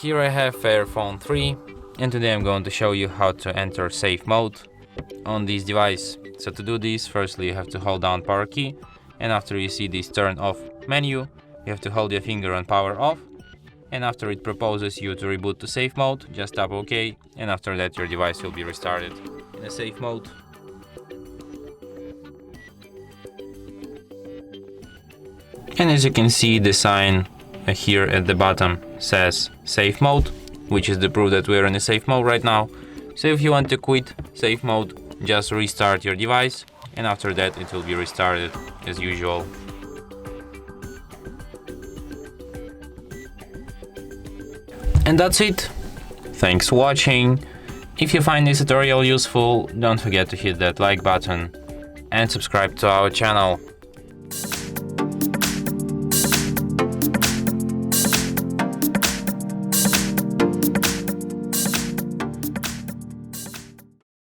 Here I have FAIRPHONE 3, and today I'm going to show you how to enter safe mode on this device. So to do this, firstly you have to hold down power key, and after you see this turn off menu, you have to hold your finger on power off, and after it proposes you to reboot to safe mode, just tap OK, and after that your device will be restarted in a safe mode. And as you can see, the sign here at the bottom says safe mode, which is the proof that we're in a safe mode right now. So if you want to quit safe mode, just restart your device, and after that it will be restarted as usual. And that's it. Thanks for watching. If you find this tutorial useful, don't forget to hit that like button and subscribe to our channel.